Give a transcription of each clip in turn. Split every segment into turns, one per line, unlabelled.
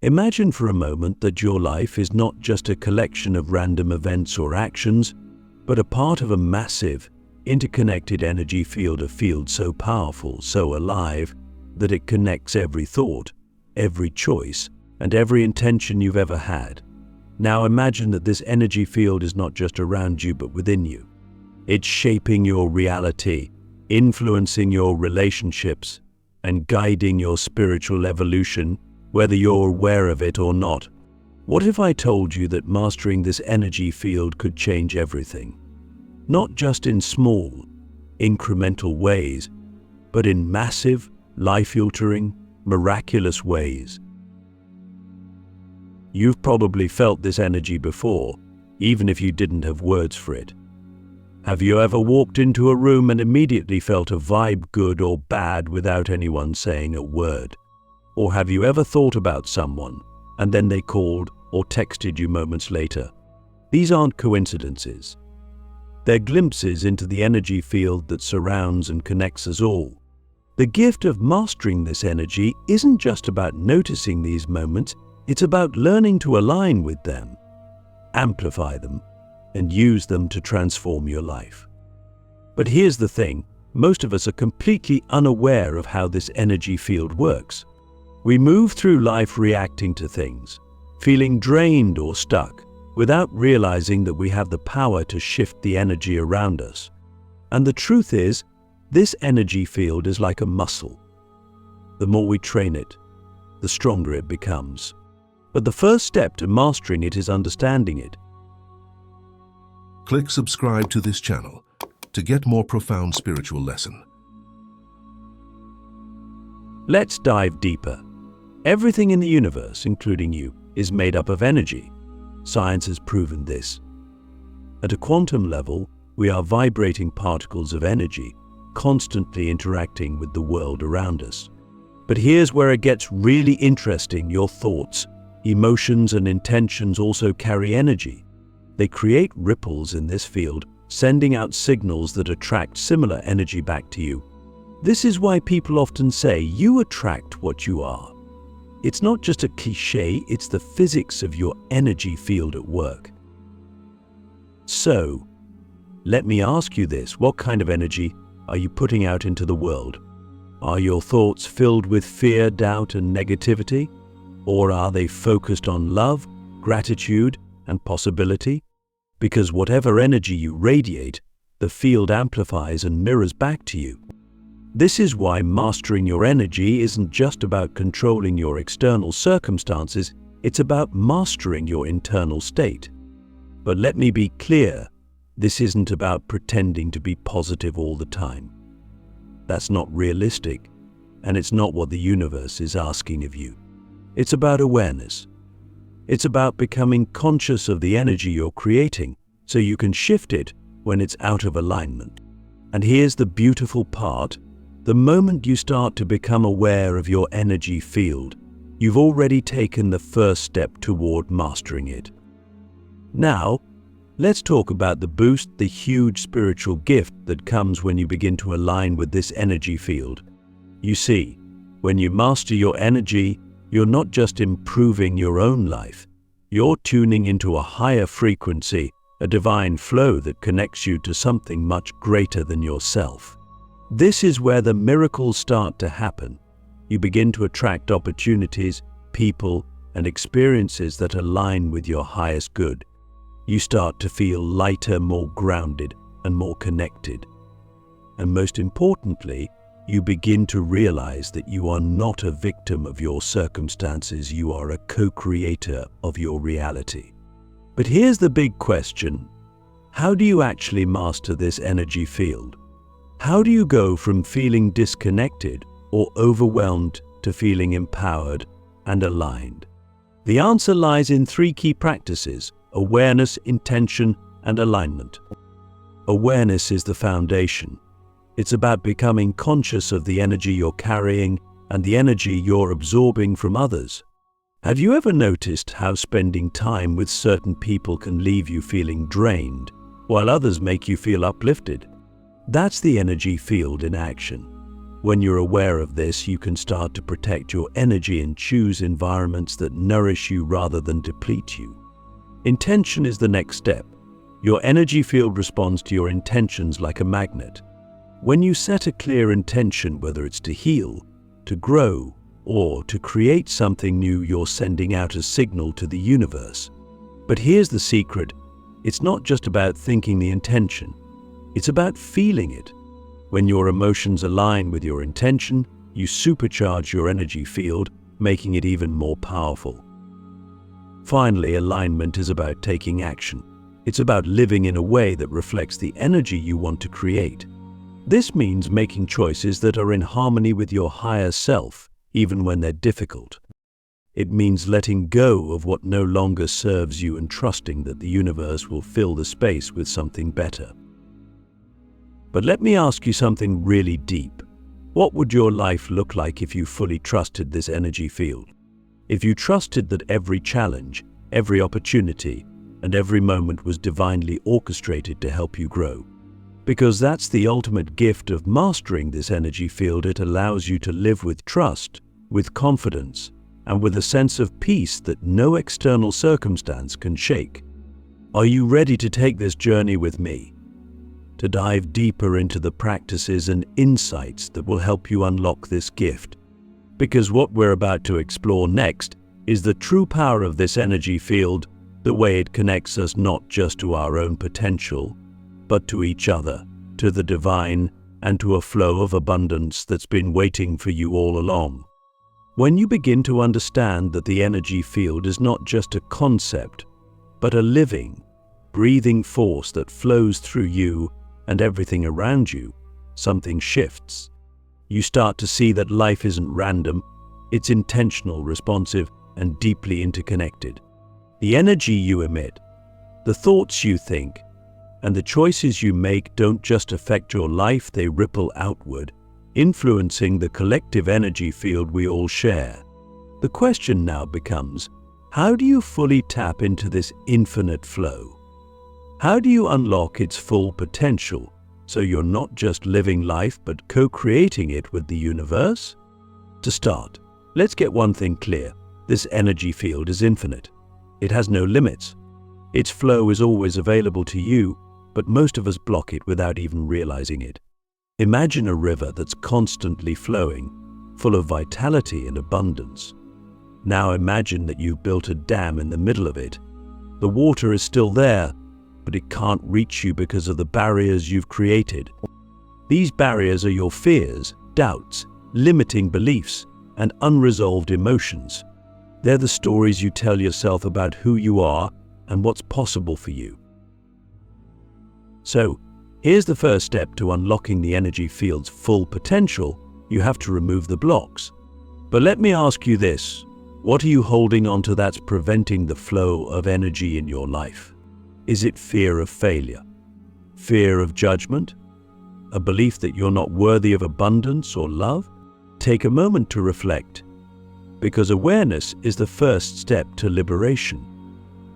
Imagine for a moment that your life is not just a collection of random events or actions, but a part of a massive, interconnected energy field, a field so powerful, so alive, that it connects every thought, every choice, and every intention you've ever had. Now imagine that this energy field is not just around you, but within you. It's shaping your reality, influencing your relationships, and guiding your spiritual evolution, whether you're aware of it or not. What if I told you that mastering this energy field could change everything? Not just in small, incremental ways, but in massive, life-altering, miraculous ways. You've probably felt this energy before, even if you didn't have words for it. Have you ever walked into a room and immediately felt a vibe, good or bad, without anyone saying a word? Or have you ever thought about someone and then they called or texted you moments later? These aren't coincidences. They're glimpses into the energy field that surrounds and connects us all. The gift of mastering this energy isn't just about noticing these moments, it's about learning to align with them, amplify them, and use them to transform your life. But here's the thing, most of us are completely unaware of how this energy field works. We move through life reacting to things, feeling drained or stuck, without realizing that we have the power to shift the energy around us. And the truth is, this energy field is like a muscle. The more we train it, the stronger it becomes. But the first step to mastering it is understanding it.
Click subscribe to this channel to get more profound spiritual lesson.
Let's dive deeper. Everything in the universe, including you, is made up of energy. Science has proven this. At a quantum level, we are vibrating particles of energy, constantly interacting with the world around us. But here's where it gets really interesting. Your thoughts, emotions, and intentions also carry energy. They create ripples in this field, sending out signals that attract similar energy back to you. This is why people often say, you attract what you are. It's not just a cliche, it's the physics of your energy field at work. So, let me ask you this, what kind of energy are you putting out into the world? Are your thoughts filled with fear, doubt, and negativity? Or are they focused on love, gratitude, and possibility? Because whatever energy you radiate, the field amplifies and mirrors back to you. This is why mastering your energy isn't just about controlling your external circumstances, it's about mastering your internal state. But let me be clear, this isn't about pretending to be positive all the time. That's not realistic, and it's not what the universe is asking of you. It's about awareness. It's about becoming conscious of the energy you're creating, so you can shift it when it's out of alignment. And here's the beautiful part. The moment you start to become aware of your energy field, you've already taken the first step toward mastering it. Now, let's talk about the boost, the huge spiritual gift that comes when you begin to align with this energy field. You see, when you master your energy, you're not just improving your own life, you're tuning into a higher frequency, a divine flow that connects you to something much greater than yourself. This is where the miracles start to happen. You begin to attract opportunities, people, and experiences that align with your highest good. You start to feel lighter, more grounded, and more connected. And most importantly, you begin to realize that you are not a victim of your circumstances, you are a co-creator of your reality. But here's the big question. How do you actually master this energy field? How do you go from feeling disconnected or overwhelmed to feeling empowered and aligned? The answer lies in 3 key practices: awareness, intention, and alignment. Awareness is the foundation. It's about becoming conscious of the energy you're carrying and the energy you're absorbing from others. Have you ever noticed how spending time with certain people can leave you feeling drained, while others make you feel uplifted? That's the energy field in action. When you're aware of this, you can start to protect your energy and choose environments that nourish you rather than deplete you. Intention is the next step. Your energy field responds to your intentions like a magnet. When you set a clear intention, whether it's to heal, to grow, or to create something new, you're sending out a signal to the universe. But here's the secret. It's not just about thinking the intention. It's about feeling it. When your emotions align with your intention, you supercharge your energy field, making it even more powerful. Finally, alignment is about taking action. It's about living in a way that reflects the energy you want to create. This means making choices that are in harmony with your higher self, even when they're difficult. It means letting go of what no longer serves you and trusting that the universe will fill the space with something better. But let me ask you something really deep. What would your life look like if you fully trusted this energy field? If you trusted that every challenge, every opportunity, and every moment was divinely orchestrated to help you grow? Because that's the ultimate gift of mastering this energy field. It allows you to live with trust, with confidence, and with a sense of peace that no external circumstance can shake. Are you ready to take this journey with me? To dive deeper into the practices and insights that will help you unlock this gift? Because what we're about to explore next is the true power of this energy field, the way it connects us not just to our own potential, but to each other, to the divine, and to a flow of abundance that's been waiting for you all along. When you begin to understand that the energy field is not just a concept, but a living, breathing force that flows through you and everything around you, something shifts. You start to see that life isn't random, it's intentional, responsive, and deeply interconnected. The energy you emit, the thoughts you think, and the choices you make don't just affect your life, they ripple outward, influencing the collective energy field we all share. The question now becomes, how do you fully tap into this infinite flow? How do you unlock its full potential so you're not just living life but co-creating it with the universe? To start, let's get one thing clear. This energy field is infinite. It has no limits. Its flow is always available to you, but most of us block it without even realizing it. Imagine a river that's constantly flowing, full of vitality and abundance. Now imagine that you've built a dam in the middle of it. The water is still there, but it can't reach you because of the barriers you've created. These barriers are your fears, doubts, limiting beliefs, and unresolved emotions. They're the stories you tell yourself about who you are and what's possible for you. So, here's the first step to unlocking the energy field's full potential. You have to remove the blocks. But let me ask you this. What are you holding on to that's preventing the flow of energy in your life? Is it fear of failure? Fear of judgment? A belief that you're not worthy of abundance or love? Take a moment to reflect, because awareness is the first step to liberation.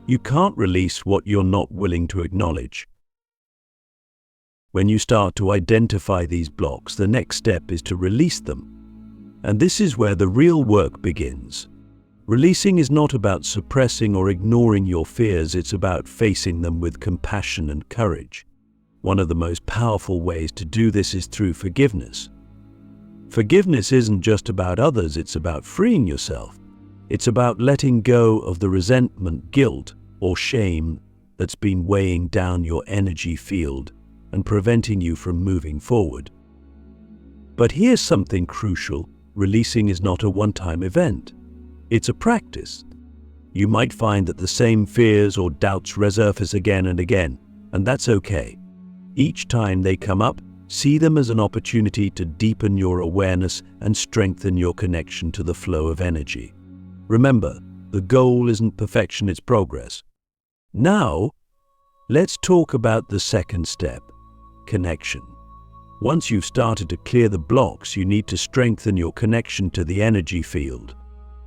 You can't release what you're not willing to acknowledge. When you start to identify these blocks, the next step is to release them. And this is where the real work begins. Releasing is not about suppressing or ignoring your fears, it's about facing them with compassion and courage. One of the most powerful ways to do this is through forgiveness. Forgiveness isn't just about others, it's about freeing yourself. It's about letting go of the resentment, guilt, or shame that's been weighing down your energy field and preventing you from moving forward. But here's something crucial. Releasing is not a one-time event. It's a practice. You might find that the same fears or doubts resurface again and again, and that's okay. Each time they come up, see them as an opportunity to deepen your awareness and strengthen your connection to the flow of energy. Remember, the goal isn't perfection, it's progress. Now, let's talk about the second step, connection. Once you've started to clear the blocks, you need to strengthen your connection to the energy field.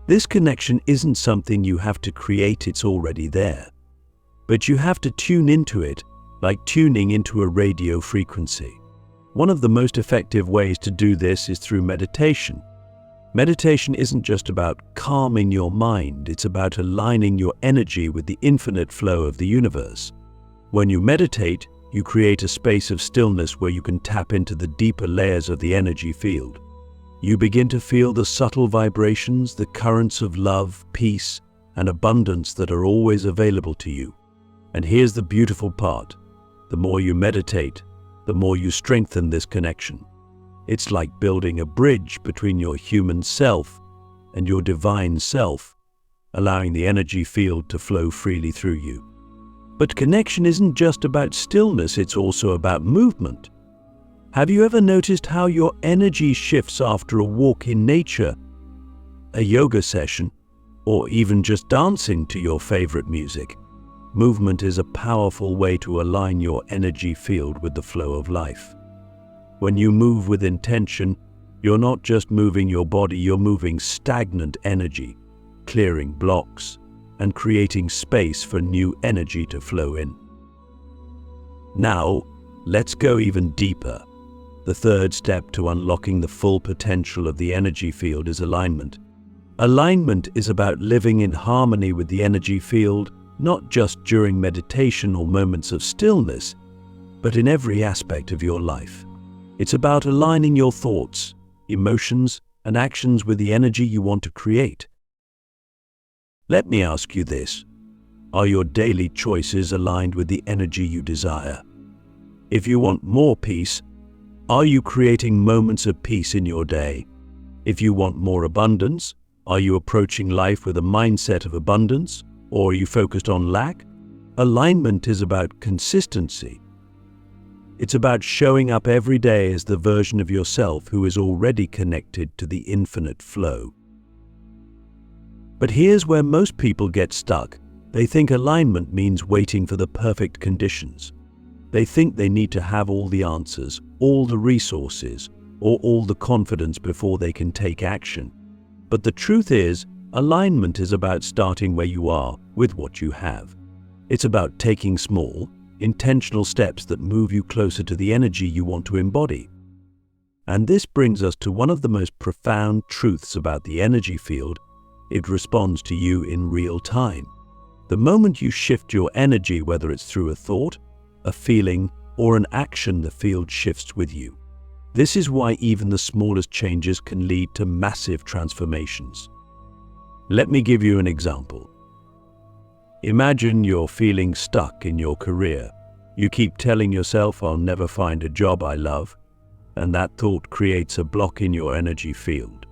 This connection isn't something you have to create, it's already there. But you have to tune into it, like tuning into a radio frequency. One of the most effective ways to do this is through meditation. Meditation isn't just about calming your mind, it's about aligning your energy with the infinite flow of the universe. When you meditate, you create a space of stillness where you can tap into the deeper layers of the energy field. You begin to feel the subtle vibrations, the currents of love, peace, and abundance that are always available to you. And here's the beautiful part. The more you meditate, the more you strengthen this connection. It's like building a bridge between your human self and your divine self, allowing the energy field to flow freely through you. But connection isn't just about stillness, it's also about movement. Have you ever noticed how your energy shifts after a walk in nature, a yoga session, or even just dancing to your favorite music? Movement is a powerful way to align your energy field with the flow of life. When you move with intention, you're not just moving your body, you're moving stagnant energy, clearing blocks, and creating space for new energy to flow in. Now, let's go even deeper. The third step to unlocking the full potential of the energy field is alignment. Alignment is about living in harmony with the energy field, not just during meditation or moments of stillness, but in every aspect of your life. It's about aligning your thoughts, emotions, and actions with the energy you want to create. Let me ask you this. Are your daily choices aligned with the energy you desire? If you want more peace, are you creating moments of peace in your day? If you want more abundance, are you approaching life with a mindset of abundance, or are you focused on lack? Alignment is about consistency. It's about showing up every day as the version of yourself who is already connected to the infinite flow. But here's where most people get stuck. They think alignment means waiting for the perfect conditions. They think they need to have all the answers, all the resources, or all the confidence before they can take action. But the truth is, alignment is about starting where you are with what you have. It's about taking small, intentional steps that move you closer to the energy you want to embody. And this brings us to one of the most profound truths about the energy field. It responds to you in real time. The moment you shift your energy, whether it's through a thought, a feeling, or an action, the field shifts with you. This is why even the smallest changes can lead to massive transformations. Let me give you an example. Imagine you're feeling stuck in your career. You keep telling yourself, "I'll never find a job I love," and that thought creates a block in your energy field.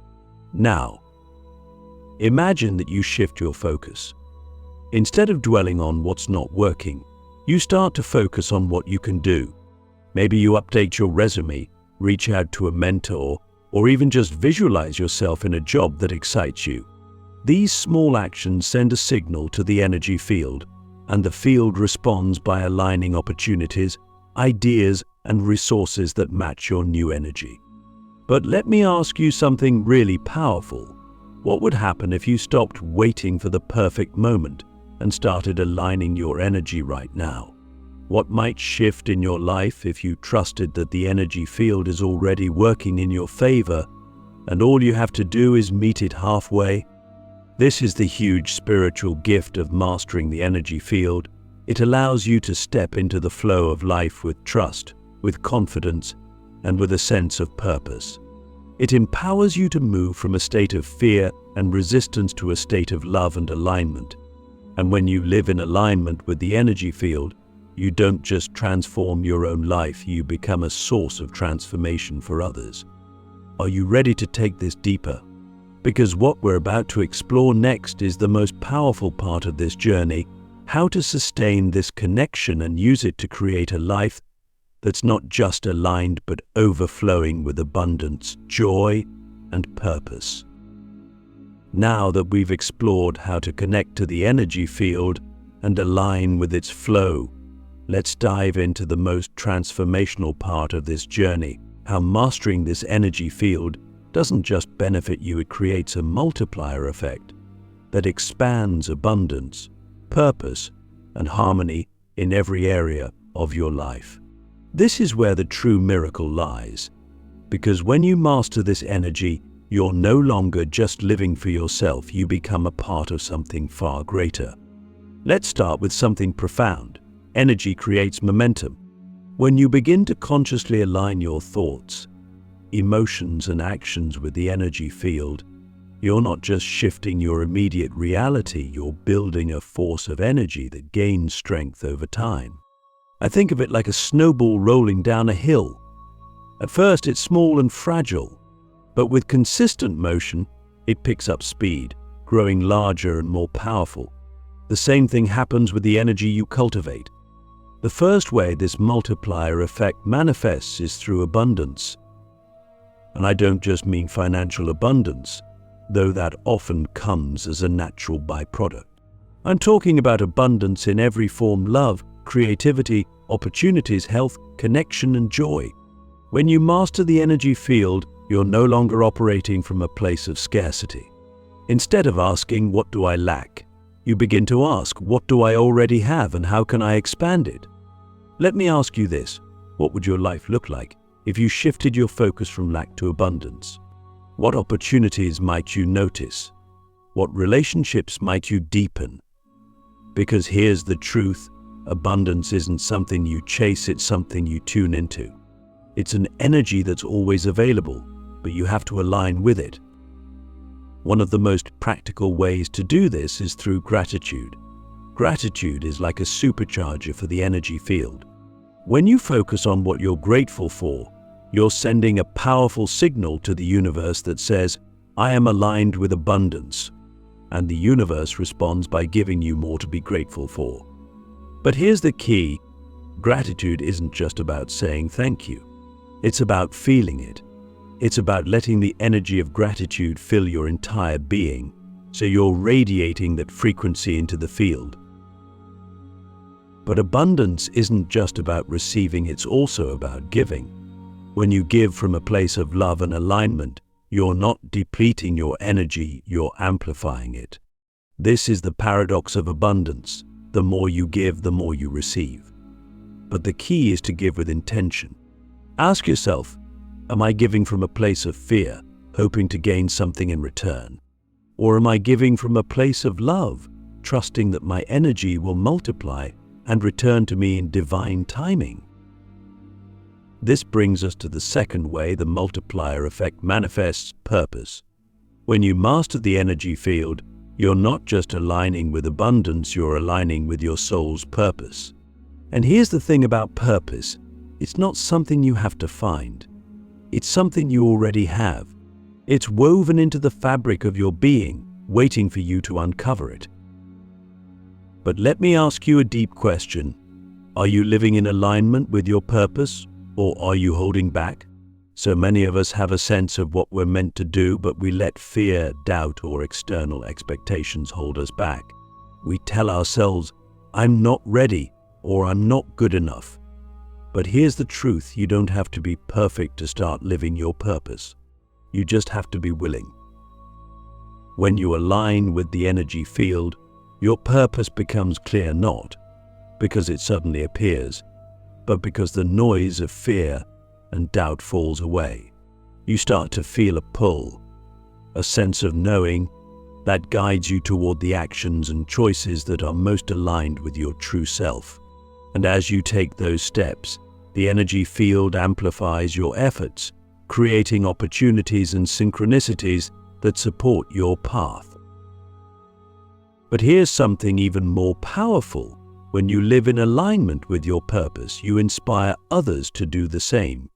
Now, imagine that you shift your focus. Instead of dwelling on what's not working, you start to focus on what you can do. Maybe you update your resume, reach out to a mentor, or even just visualize yourself in a job that excites you. These small actions send a signal to the energy field, and the field responds by aligning opportunities, ideas, and resources that match your new energy. But let me ask you something really powerful. What would happen if you stopped waiting for the perfect moment and started aligning your energy right now? What might shift in your life if you trusted that the energy field is already working in your favor, and all you have to do is meet it halfway? This is the huge spiritual gift of mastering the energy field. It allows you to step into the flow of life with trust, with confidence, and with a sense of purpose. It empowers you to move from a state of fear and resistance to a state of love and alignment. And when you live in alignment with the energy field, you don't just transform your own life, you become a source of transformation for others. Are you ready to take this deeper? Because what we're about to explore next is the most powerful part of this journey: how to sustain this connection and use it to create a life that's not just aligned but overflowing with abundance, joy, and purpose. Now that we've explored how to connect to the energy field and align with its flow, let's dive into the most transformational part of this journey: how mastering this energy field doesn't just benefit you, it creates a multiplier effect that expands abundance, purpose, and harmony in every area of your life. This is where the true miracle lies, because when you master this energy, you're no longer just living for yourself, you become a part of something far greater. Let's start with something profound. Energy creates momentum. When you begin to consciously align your thoughts, emotions, and actions with the energy field, you're not just shifting your immediate reality, you're building a force of energy that gains strength over time. I think of it like a snowball rolling down a hill. At first it's small and fragile, but with consistent motion, it picks up speed, growing larger and more powerful. The same thing happens with the energy you cultivate. The first way this multiplier effect manifests is through abundance. And I don't just mean financial abundance, though that often comes as a natural byproduct. I'm talking about abundance in every form: love, creativity, opportunities, health, connection, and joy. When you master the energy field, you're no longer operating from a place of scarcity. Instead of asking, "What do I lack?" you begin to ask, "What do I already have and how can I expand it?" Let me ask you this: what would your life look like if you shifted your focus from lack to abundance? What opportunities might you notice? What relationships might you deepen? Because here's the truth: abundance isn't something you chase, it's something you tune into. It's an energy that's always available, but you have to align with it. One of the most practical ways to do this is through gratitude. Gratitude is like a supercharger for the energy field. When you focus on what you're grateful for, you're sending a powerful signal to the universe that says, "I am aligned with abundance." And the universe responds by giving you more to be grateful for. But here's the key: gratitude isn't just about saying thank you. It's about feeling it. It's about letting the energy of gratitude fill your entire being, so you're radiating that frequency into the field. But abundance isn't just about receiving, it's also about giving. When you give from a place of love and alignment, you're not depleting your energy, you're amplifying it. This is the paradox of abundance. The more you give, the more you receive. But the key is to give with intention. Ask yourself, am I giving from a place of fear, hoping to gain something in return? Or am I giving from a place of love, trusting that my energy will multiply and return to me in divine timing? This brings us to the second way the multiplier effect manifests: purpose. When you master the energy field, you're not just aligning with abundance, you're aligning with your soul's purpose. And here's the thing about purpose: it's not something you have to find. It's something you already have. It's woven into the fabric of your being, waiting for you to uncover it. But let me ask you a deep question. Are you living in alignment with your purpose, or are you holding back? So many of us have a sense of what we're meant to do, but we let fear, doubt, or external expectations hold us back. We tell ourselves, "I'm not ready," or "I'm not good enough." But here's the truth: you don't have to be perfect to start living your purpose. You just have to be willing. When you align with the energy field, your purpose becomes clear, not because it suddenly appears, but because the noise of fear and doubt falls away. You start to feel a pull, a sense of knowing that guides you toward the actions and choices that are most aligned with your true self. And as you take those steps, the energy field amplifies your efforts, creating opportunities and synchronicities that support your path. But here's something even more powerful. When you live in alignment with your purpose, you inspire others to do the same.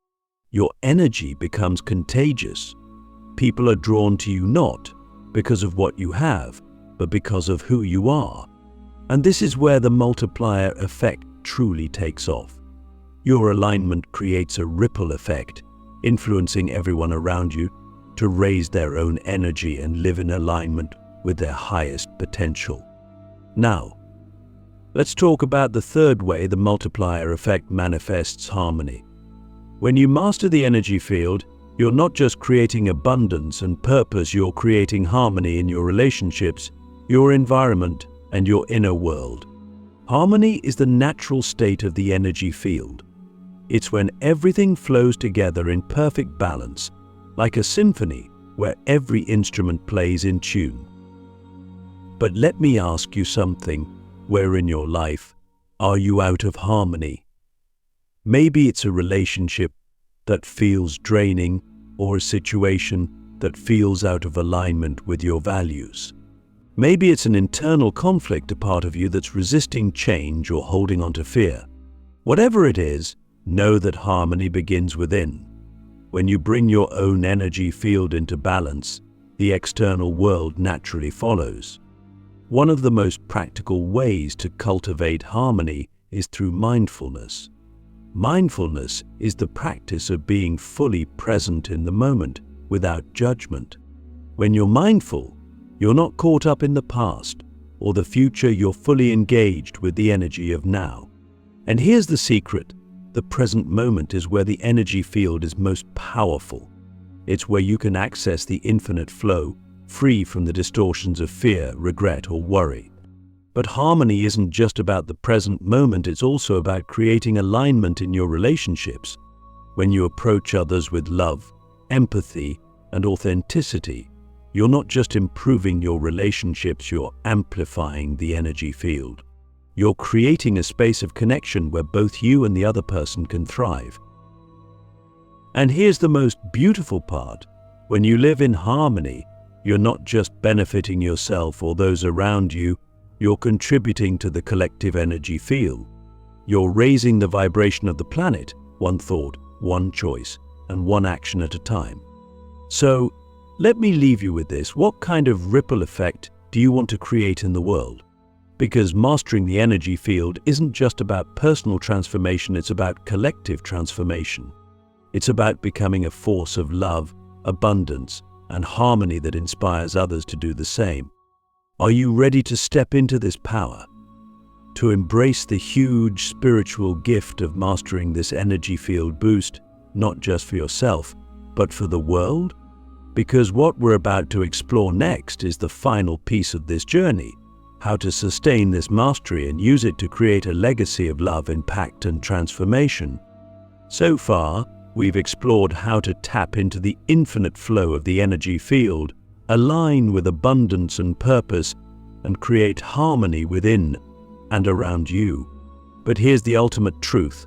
Your energy becomes contagious. People are drawn to you not because of what you have, but because of who you are. And this is where the multiplier effect truly takes off. Your alignment creates a ripple effect, influencing everyone around you to raise their own energy and live in alignment with their highest potential. Now, let's talk about the third way the multiplier effect manifests: harmony. When you master the energy field, you're not just creating abundance and purpose, you're creating harmony in your relationships, your environment, and your inner world. Harmony is the natural state of the energy field. It's when everything flows together in perfect balance, like a symphony where every instrument plays in tune. But let me ask you something. Where in your life are you out of harmony? Maybe it's a relationship that feels draining, or a situation that feels out of alignment with your values. Maybe it's an internal conflict, a part of you that's resisting change or holding on to fear. Whatever it is, know that harmony begins within. When you bring your own energy field into balance, the external world naturally follows. One of the most practical ways to cultivate harmony is through mindfulness. Mindfulness is the practice of being fully present in the moment without judgment. When you're mindful, you're not caught up in the past or the future, you're fully engaged with the energy of now. And here's the secret: the present moment is where the energy field is most powerful. It's where you can access the infinite flow, free from the distortions of fear, regret, or worry. But harmony isn't just about the present moment, it's also about creating alignment in your relationships. When you approach others with love, empathy, and authenticity, you're not just improving your relationships, you're amplifying the energy field. You're creating a space of connection where both you and the other person can thrive. And here's the most beautiful part: when you live in harmony, you're not just benefiting yourself or those around you, you're contributing to the collective energy field. You're raising the vibration of the planet, one thought, one choice, and one action at a time. So, let me leave you with this. What kind of ripple effect do you want to create in the world? Because mastering the energy field isn't just about personal transformation, it's about collective transformation. It's about becoming a force of love, abundance, and harmony that inspires others to do the same. Are you ready to step into this power? To embrace the huge spiritual gift of mastering this energy field boost, not just for yourself, but for the world? Because what we're about to explore next is the final piece of this journey: how to sustain this mastery and use it to create a legacy of love, impact, and transformation. So far, we've explored how to tap into the infinite flow of the energy field, align with abundance and purpose, and create harmony within and around you. But here's the ultimate truth.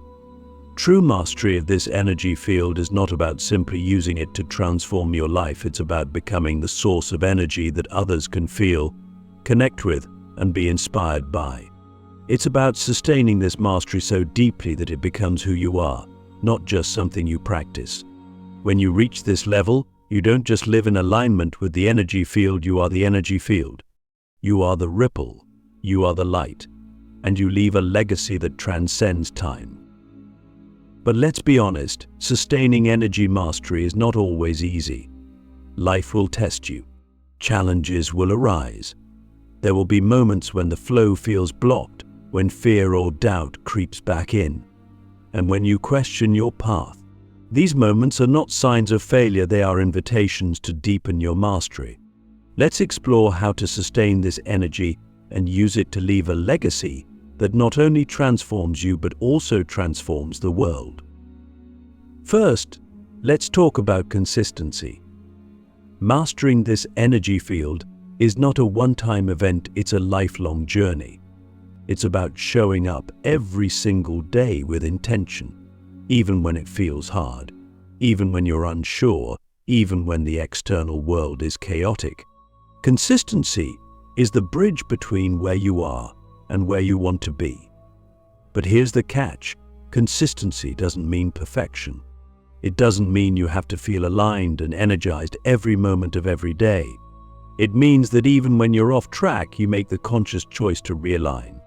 True mastery of this energy field is not about simply using it to transform your life. It's about becoming the source of energy that others can feel, connect with, and be inspired by. It's about sustaining this mastery so deeply that it becomes who you are, not just something you practice. When you reach this level, you don't just live in alignment with the energy field, you are the energy field. You are the ripple, you are the light, and you leave a legacy that transcends time. But let's be honest, sustaining energy mastery is not always easy. Life will test you. Challenges will arise. There will be moments when the flow feels blocked, when fear or doubt creeps back in, and when you question your path. These moments are not signs of failure, they are invitations to deepen your mastery. Let's explore how to sustain this energy and use it to leave a legacy that not only transforms you but also transforms the world. First, let's talk about consistency. Mastering this energy field is not a one-time event, it's a lifelong journey. It's about showing up every single day with intention, even when it feels hard, even when you're unsure, even when the external world is chaotic. Consistency is the bridge between where you are and where you want to be. But here's the catch: consistency doesn't mean perfection. It doesn't mean you have to feel aligned and energized every moment of every day. It means that even when you're off track, you make the conscious choice to realign.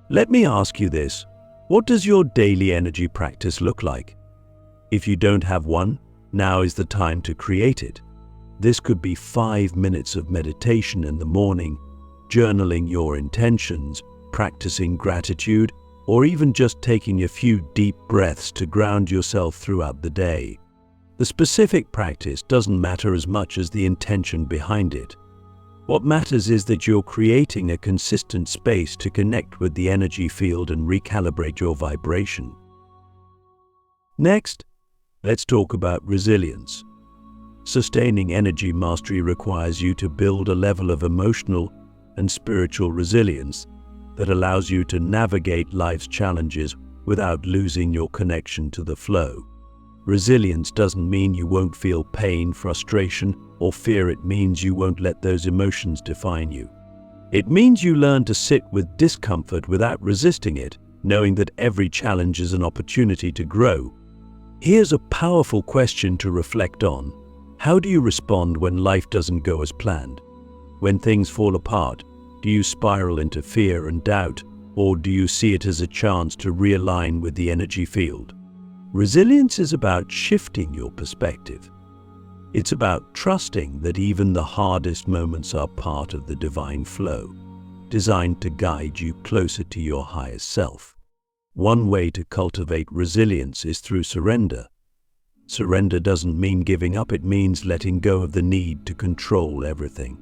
Let me ask you this: what does your daily energy practice look like? If you don't have one, now is the time to create it. This could be 5 minutes of meditation in the morning, journaling your intentions, practicing gratitude, or even just taking a few deep breaths to ground yourself throughout the day. The specific practice doesn't matter as much as the intention behind it. What matters is that you're creating a consistent space to connect with the energy field and recalibrate your vibration. Next, let's talk about resilience. Sustaining energy mastery requires you to build a level of emotional and spiritual resilience that allows you to navigate life's challenges without losing your connection to the flow. Resilience doesn't mean you won't feel pain, frustration, or fear. It means you won't let those emotions define you. It means you learn to sit with discomfort without resisting it, knowing that every challenge is an opportunity to grow. Here's a powerful question to reflect on. How do you respond when life doesn't go as planned? When things fall apart, do you spiral into fear and doubt, or do you see it as a chance to realign with the energy field? Resilience is about shifting your perspective. It's about trusting that even the hardest moments are part of the divine flow, designed to guide you closer to your highest self. One way to cultivate resilience is through surrender. Surrender doesn't mean giving up, it means letting go of the need to control everything.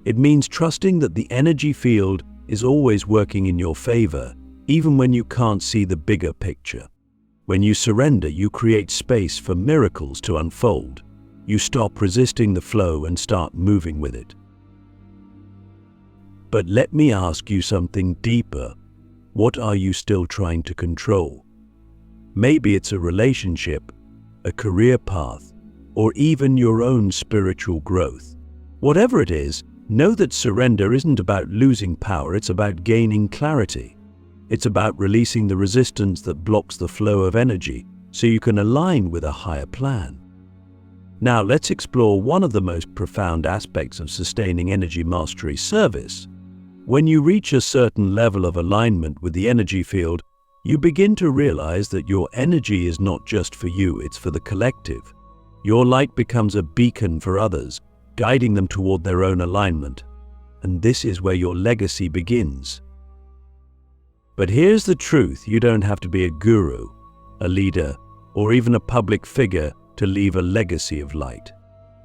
It means trusting that the energy field is always working in your favor, even when you can't see the bigger picture. When you surrender, you create space for miracles to unfold. You stop resisting the flow and start moving with it. But let me ask you something deeper. What are you still trying to control? Maybe it's a relationship, a career path, or even your own spiritual growth. Whatever it is, know that surrender isn't about losing power, it's about gaining clarity. It's about releasing the resistance that blocks the flow of energy so you can align with a higher plan. Now let's explore one of the most profound aspects of sustaining energy mastery: service. When you reach a certain level of alignment with the energy field, you begin to realize that your energy is not just for you, it's for the collective. Your light becomes a beacon for others, guiding them toward their own alignment. And this is where your legacy begins. But here's the truth: you don't have to be a guru, a leader, or even a public figure to leave a legacy of light.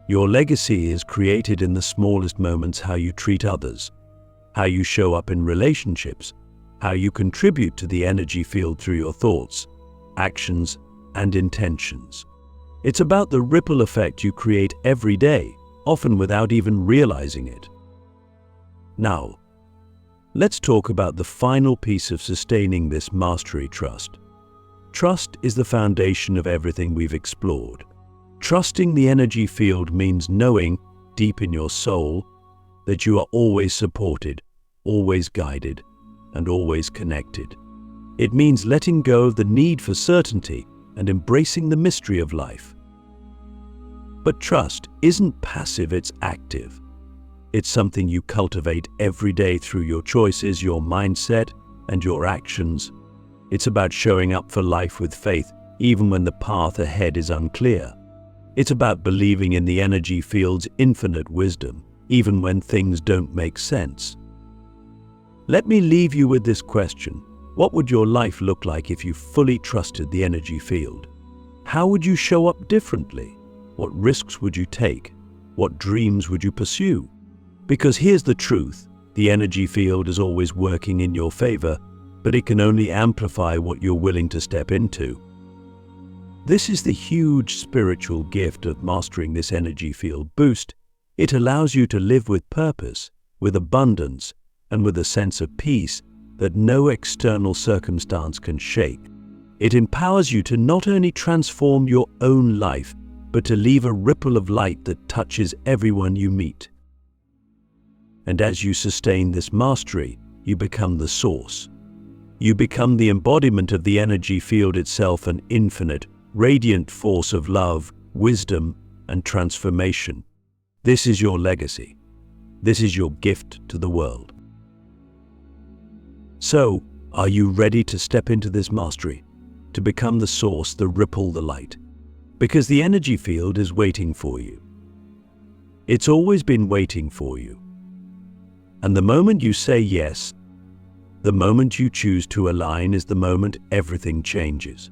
Your legacy is created in the smallest moments: how you treat others, how you show up in relationships, how you contribute to the energy field through your thoughts, actions, and intentions. It's about the ripple effect you create every day, often without even realizing it. Now, let's talk about the final piece of sustaining this mastery: trust. Trust is the foundation of everything we've explored. Trusting the energy field means knowing deep in your soul that you are always supported, always guided, and always connected. It means letting go of the need for certainty and embracing the mystery of life. But trust isn't passive, it's active. It's something you cultivate every day through your choices, your mindset, and your actions. It's about showing up for life with faith, even when the path ahead is unclear. It's about believing in the energy field's infinite wisdom, even when things don't make sense. Let me leave you with this question: what would your life look like if you fully trusted the energy field? How would you show up differently? What risks would you take? What dreams would you pursue? Because here's the truth: the energy field is always working in your favor, but it can only amplify what you're willing to step into. This is the huge spiritual gift of mastering this energy field boost. It allows you to live with purpose, with abundance, and with a sense of peace that no external circumstance can shake. It empowers you to not only transform your own life, but to leave a ripple of light that touches everyone you meet. And as you sustain this mastery, you become the source. You become the embodiment of the energy field itself, an infinite, radiant force of love, wisdom, and transformation. This is your legacy. This is your gift to the world. So, are you ready to step into this mastery? To become the source, the ripple, the light? Because the energy field is waiting for you. It's always been waiting for you. And the moment you say yes, the moment you choose to align, is the moment everything changes.